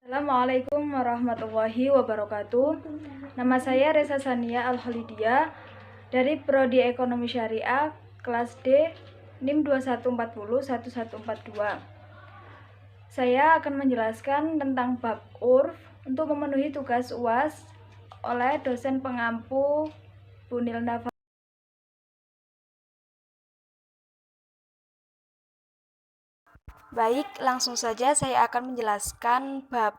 Assalamualaikum warahmatullahi wabarakatuh. Nama saya Reza Sania Al-Khalidiyah dari Prodi Ekonomi Syariah kelas D NIM 21401142. Saya akan menjelaskan tentang bab urf untuk memenuhi tugas UAS oleh dosen pengampu Bu Nilda. Baik, langsung saja saya akan menjelaskan bab.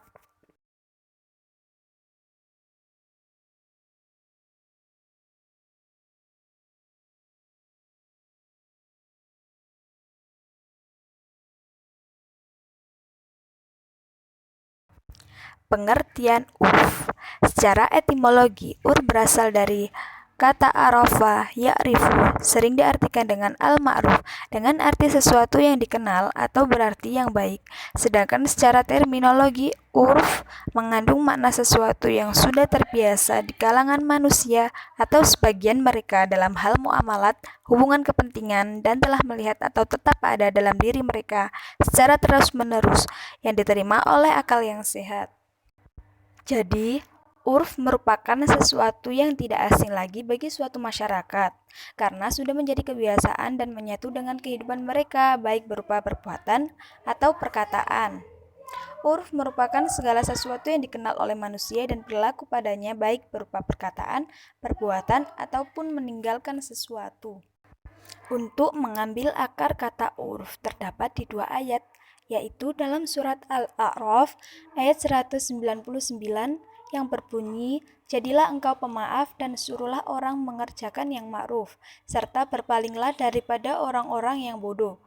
Pengertian urf. Secara etimologi, urf berasal dari kata arafa ya'rifu, sering diartikan dengan al-ma'ruf, dengan arti sesuatu yang dikenal atau berarti yang baik. Sedangkan secara terminologi, urf mengandung makna sesuatu yang sudah terbiasa di kalangan manusia atau sebagian mereka dalam hal muamalat, hubungan kepentingan, dan telah melihat atau tetap ada dalam diri mereka secara terus-menerus yang diterima oleh akal yang sehat. Jadi, urf merupakan sesuatu yang tidak asing lagi bagi suatu masyarakat, karena sudah menjadi kebiasaan dan menyatu dengan kehidupan mereka, baik berupa perbuatan atau perkataan. Urf merupakan segala sesuatu yang dikenal oleh manusia dan berlaku padanya baik berupa perkataan, perbuatan, ataupun meninggalkan sesuatu. Untuk mengambil akar kata urf terdapat di dua ayat, yaitu dalam surat Al-A'raf ayat 199 yang berbunyi, "Jadilah engkau pemaaf dan suruhlah orang mengerjakan yang ma'ruf, serta berpalinglah daripada orang-orang yang bodoh."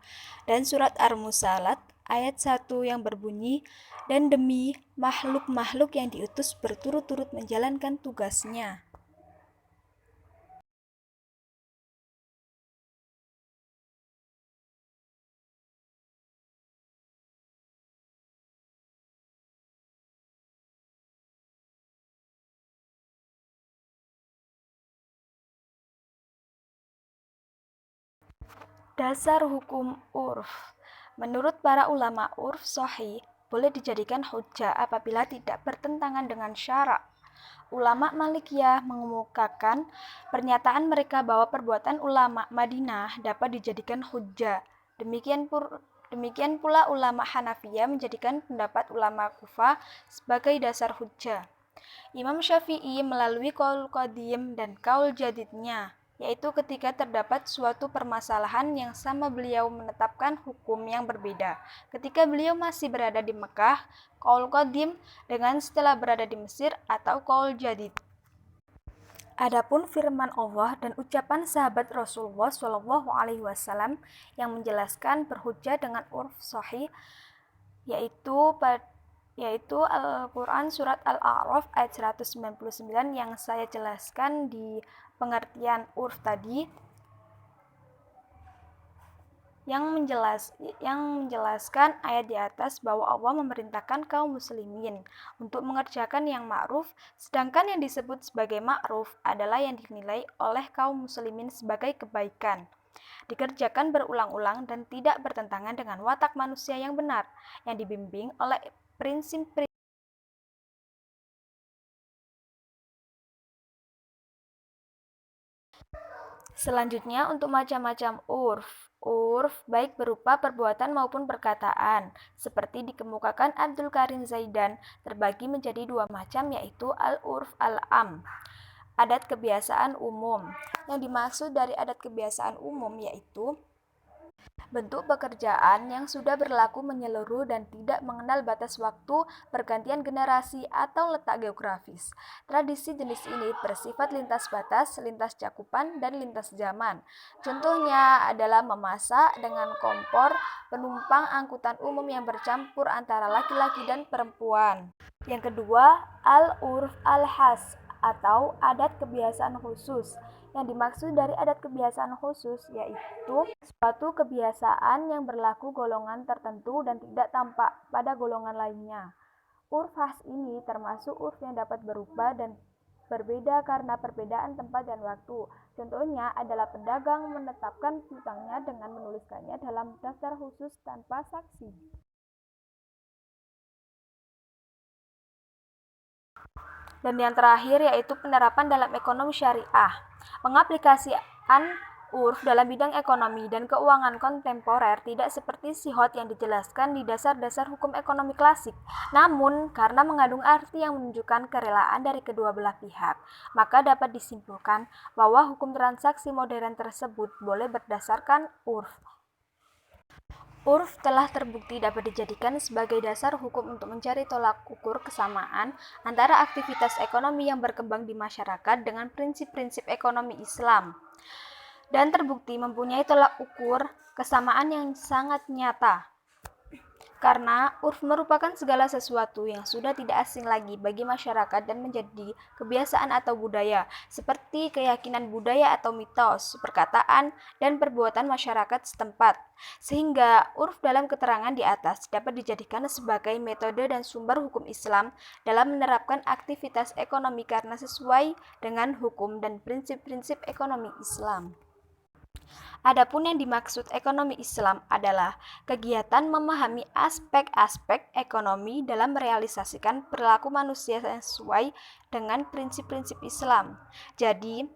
Dan surat Ar-Musalat ayat 1 yang berbunyi, "Dan demi makhluk-makhluk yang diutus berturut-turut menjalankan tugasnya." Dasar hukum urf. Menurut para ulama, urf sahih boleh dijadikan hujjah apabila tidak bertentangan dengan syarak. Ulama Malikiyah mengemukakan pernyataan mereka bahwa perbuatan ulama Madinah dapat dijadikan hujjah. Demikian pula ulama Hanafiyah menjadikan pendapat ulama Kufah sebagai dasar hujjah. Imam Syafi'i melalui qaul qadim dan qaul jadidnya, yaitu ketika terdapat suatu permasalahan yang sama beliau menetapkan hukum yang berbeda. Ketika beliau masih berada di Mekah, qaul qadim, dengan setelah berada di Mesir atau qaul jadid. Adapun firman Allah dan ucapan sahabat Rasulullah SAW yang menjelaskan berhujjah dengan urf sahih, yaitu Al-Quran Surat Al-A'raf ayat 199 yang saya jelaskan di pengertian urf tadi, yang menjelaskan ayat di atas bahwa Allah memerintahkan kaum muslimin untuk mengerjakan yang ma'ruf, sedangkan yang disebut sebagai ma'ruf adalah yang dinilai oleh kaum muslimin sebagai kebaikan, dikerjakan berulang-ulang dan tidak bertentangan dengan watak manusia yang benar, yang dibimbing oleh prinsip-prinsip. Selanjutnya, untuk macam-macam urf. Urf baik berupa perbuatan maupun perkataan, seperti dikemukakan Abdul Karim Zaidan, terbagi menjadi dua macam, yaitu al-urf al-am, adat kebiasaan umum. Yang dimaksud dari adat kebiasaan umum yaitu bentuk pekerjaan yang sudah berlaku menyeluruh dan tidak mengenal batas waktu, pergantian generasi, atau letak geografis. Tradisi jenis ini bersifat lintas batas, lintas cakupan, dan lintas zaman. Contohnya adalah memasak dengan kompor, penumpang angkutan umum yang bercampur antara laki-laki dan perempuan. Yang kedua, al-urf al-khas atau adat kebiasaan khusus. Yang dimaksud dari adat kebiasaan khusus yaitu suatu kebiasaan yang berlaku golongan tertentu dan tidak tampak pada golongan lainnya. Urf khas ini termasuk urf yang dapat berubah dan berbeda karena perbedaan tempat dan waktu. Contohnya adalah pedagang menetapkan hutangnya dengan menuliskannya dalam daftar khusus tanpa saksi. Dan yang terakhir yaitu penerapan dalam ekonomi syariah. Pengaplikasian urf dalam bidang ekonomi dan keuangan kontemporer tidak seperti sihot yang dijelaskan di dasar-dasar hukum ekonomi klasik. Namun, karena mengandung arti yang menunjukkan kerelaan dari kedua belah pihak, maka dapat disimpulkan bahwa hukum transaksi modern tersebut boleh berdasarkan urf. Urf telah terbukti dapat dijadikan sebagai dasar hukum untuk mencari tolak ukur kesamaan antara aktivitas ekonomi yang berkembang di masyarakat dengan prinsip-prinsip ekonomi Islam, dan terbukti mempunyai tolak ukur kesamaan yang sangat nyata. Karena urf merupakan segala sesuatu yang sudah tidak asing lagi bagi masyarakat dan menjadi kebiasaan atau budaya, seperti keyakinan budaya atau mitos, perkataan, dan perbuatan masyarakat setempat. Sehingga urf dalam keterangan di atas dapat dijadikan sebagai metode dan sumber hukum Islam dalam menerapkan aktivitas ekonomi karena sesuai dengan hukum dan prinsip-prinsip ekonomi Islam. Adapun yang dimaksud ekonomi Islam adalah kegiatan memahami aspek-aspek ekonomi dalam merealisasikan perilaku manusia yang sesuai dengan prinsip-prinsip Islam. Jadi,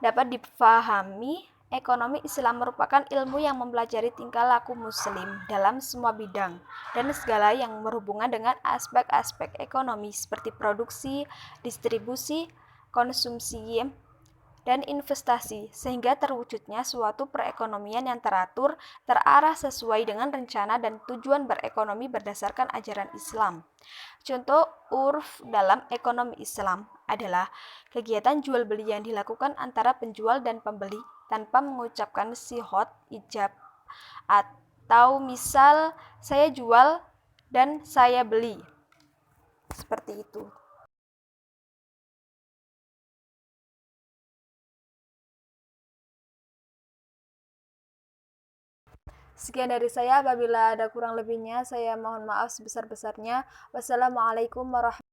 dapat dipahami ekonomi Islam merupakan ilmu yang mempelajari tingkah laku muslim dalam semua bidang dan segala yang berhubungan dengan aspek-aspek ekonomi seperti produksi, distribusi, konsumsi, dan investasi, sehingga terwujudnya suatu perekonomian yang teratur, terarah sesuai dengan rencana dan tujuan berekonomi berdasarkan ajaran Islam. Contoh urf dalam ekonomi Islam adalah kegiatan jual beli yang dilakukan antara penjual dan pembeli tanpa mengucapkan sihot ijab, atau misal saya jual dan saya beli, seperti itu. Sekian dari saya, apabila ada kurang lebihnya saya mohon maaf sebesar-besarnya. Wassalamualaikum warahmatullahi wabarakatuh.